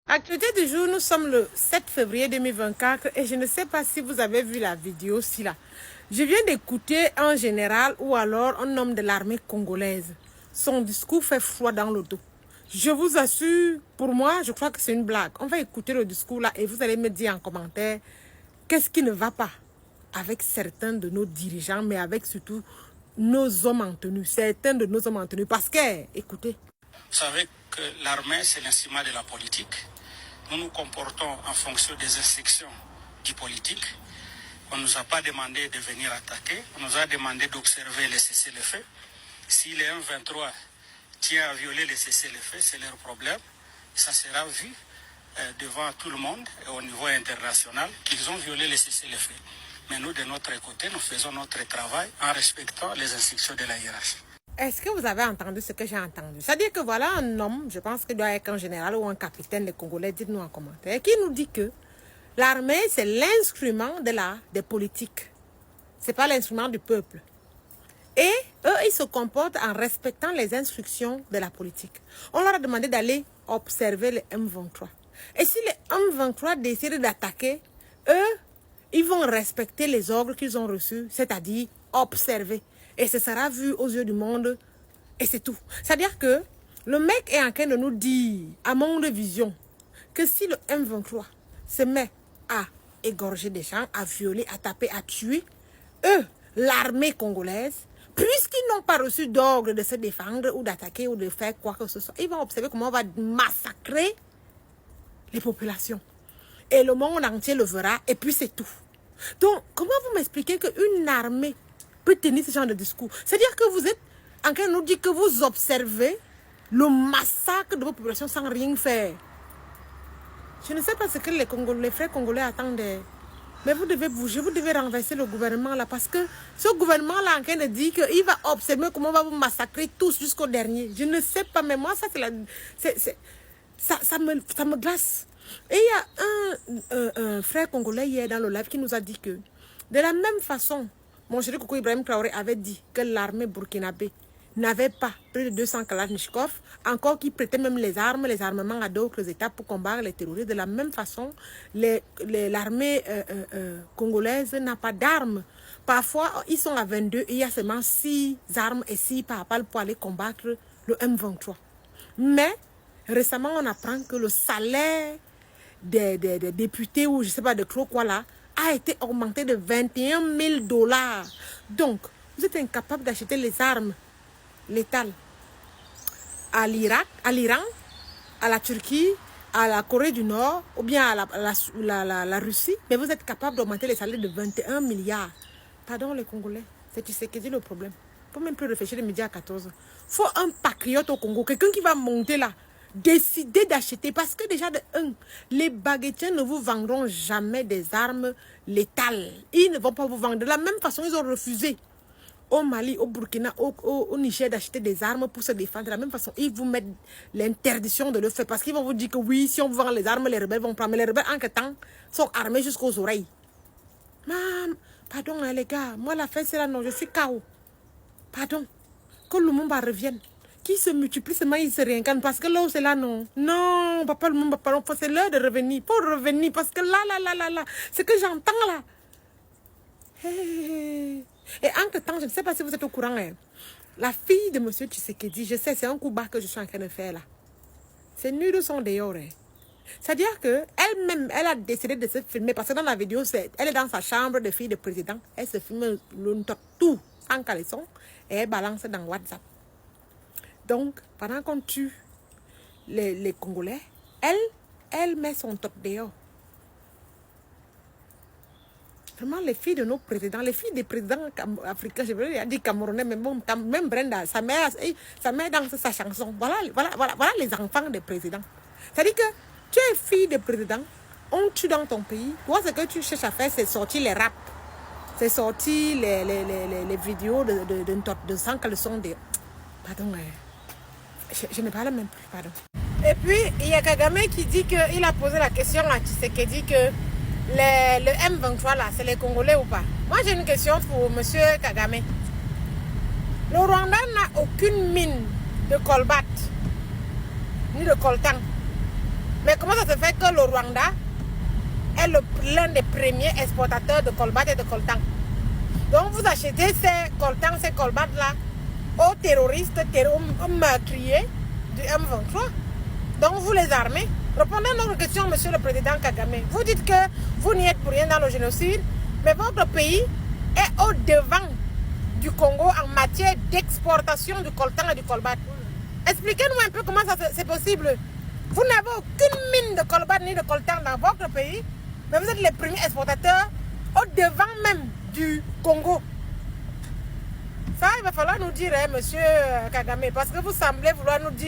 Actualité du jour, nous sommes le 7 février 2024 et je ne sais pas si vous avez vu la vidéo ci là. Je viens d'écouter un général ou alors un homme de l'armée congolaise. Son discours fait froid dans le dos. Je vous assure, pour moi, je crois que c'est une blague. On va écouter le discours là et vous allez me dire en commentaire qu'est-ce qui ne va pas avec certains de nos dirigeants, mais avec surtout nos hommes en tenue, certains de nos hommes en tenue. Parce que, écoutez. Vous savez que l'armée, c'est l'instrument de la politique. Nous nous comportons en fonction des instructions du politique. On ne nous a pas demandé de venir attaquer. On nous a demandé d'observer les cessez-le-feu. Si les M23 tiennent à violer les cessez-le-feu, c'est leur problème. Ça sera vu devant tout le monde et au niveau international qu'ils ont violé les cessez-le-feu. Mais nous, de notre côté, nous faisons notre travail en respectant les instructions de la hiérarchie. Est-ce que vous avez entendu ce que j'ai entendu? C'est-à-dire que voilà un homme, je pense qu'il doit être un général ou un capitaine des Congolais, dites-nous en commentaire, qui nous dit que l'armée, c'est l'instrument des politiques. Ce n'est pas l'instrument du peuple. Et eux, ils se comportent en respectant les instructions de la politique. On leur a demandé d'aller observer les M23. Et si les M23 décident d'attaquer, eux, ils vont respecter les ordres qu'ils ont reçus, c'est-à-dire observer. Et ce sera vu aux yeux du monde. Et c'est tout. C'est-à-dire que le mec est en train de nous dire, à mon vision, que si le M23 se met à égorger des gens, à violer, à taper, à tuer, eux, l'armée congolaise, puisqu'ils n'ont pas reçu d'ordre de se défendre ou d'attaquer ou de faire quoi que ce soit, ils vont observer comment on va massacrer les populations. Et le monde entier le verra et puis c'est tout. Donc, comment vous m'expliquez qu'une armée peut tenir ce genre de discours? C'est-à-dire que vous êtes en train de nous dire que vous observez le massacre de vos populations sans rien faire. Je ne sais pas ce que les frères congolais attendent. Mais vous devez bouger, vous devez renverser le gouvernement là. Parce que ce gouvernement là en train de dire qu'il va observer comment on va vous massacrer tous jusqu'au dernier. Je ne sais pas, mais moi ça c'est ça me glace. Et il y a un frère congolais hier dans le live qui nous a dit que de la même façon, mon chéri Coucou Ibrahim Traoré avait dit que l'armée burkinabé n'avait pas plus de 200 Kalachnikov, encore qui prêtait même les armements à d'autres États pour combattre les terroristes. De la même façon, l'armée congolaise n'a pas d'armes. Parfois, ils sont à 22 et il y a seulement 6 armes et 6 parapluies pour aller combattre le M23. Mais, récemment, on apprend que le salaire des députés ou je ne sais pas de trop quoi là, a été augmenté de 21 000 $. Donc, vous êtes incapable d'acheter les armes létales à l'Irak, à l'Iran, à la Turquie, à la Corée du Nord ou bien à la Russie, mais vous êtes capable d'augmenter les salaires de 21 milliards. Pardon les Congolais, c'est ce qui dit le problème. Il ne faut même plus réfléchir les midi à 14h. Il faut un patriote au Congo, quelqu'un qui va monter là. Décidez d'acheter parce que déjà les baguettiens ne vous vendront jamais des armes létales. Ils ne vont pas vous vendre. De la même façon, ils ont refusé au Mali, au Burkina, au Niger d'acheter des armes pour se défendre. De la même façon, ils vous mettent l'interdiction de le faire parce qu'ils vont vous dire que oui, si on vous vend les armes, les rebelles vont prendre. Mais les rebelles, en quel temps, sont armés jusqu'aux oreilles. Pardon les gars, moi la fin c'est là, non, je suis KO. Pardon, que Lumumba revienne. Qui se multiplie, seulement il se réincarne. Parce que là où c'est là, non. Non, papa, c'est l'heure de revenir. Pour revenir, parce que là, ce que j'entends là. Hey. Et en ce temps, je ne sais pas si vous êtes au courant. Hein. La fille de M. Tshisekedi, je sais, c'est un coup bas que je suis en train de faire là. Ses nudes sont dehors. Hein. C'est-à-dire qu'elle-même, elle a décidé de se filmer. Parce que dans la vidéo, elle est dans sa chambre de fille de président. Elle se filme tout, en caleçon. Et elle balance dans WhatsApp. Donc, pendant qu'on tue les Congolais, elle met son top dehors. Vraiment, les filles de nos présidents, les filles des présidents africains, je veux dire camerounais, mais bon, même Brenda, sa mère dans sa chanson. Voilà les enfants des présidents. C'est-à-dire que tu es fille de président, on tue dans ton pays. Toi, ce que tu cherches à faire, c'est sortir les raps. C'est sortir les vidéos de 100 caleçons de... Pardon, je ne parle même plus, pardon. Et puis, il y a Kagame qui dit qu'il a posé la question à Tshisekedi que le M23 là, c'est les Congolais ou pas? Moi, j'ai une question pour M. Kagame. Le Rwanda n'a aucune mine de colbate, ni de coltan. Mais comment ça se fait que le Rwanda est l'un des premiers exportateurs de colbats et de coltan? Donc vous achetez ces coltans, ces colbats-là aux terroristes, aux meurtriers du M23. Donc vous les armez. Répondez à notre question, monsieur le président Kagame. Vous dites que vous n'y êtes pour rien dans le génocide, mais votre pays est au devant du Congo en matière d'exportation du coltan et du colbat. Expliquez-nous un peu comment c'est possible. Vous n'avez aucune mine de colbat ni de coltan dans votre pays, mais vous êtes les premiers exportateurs au devant même du Congo. Ça, il va falloir nous dire, hein, monsieur Kagame, parce que vous semblez vouloir nous dire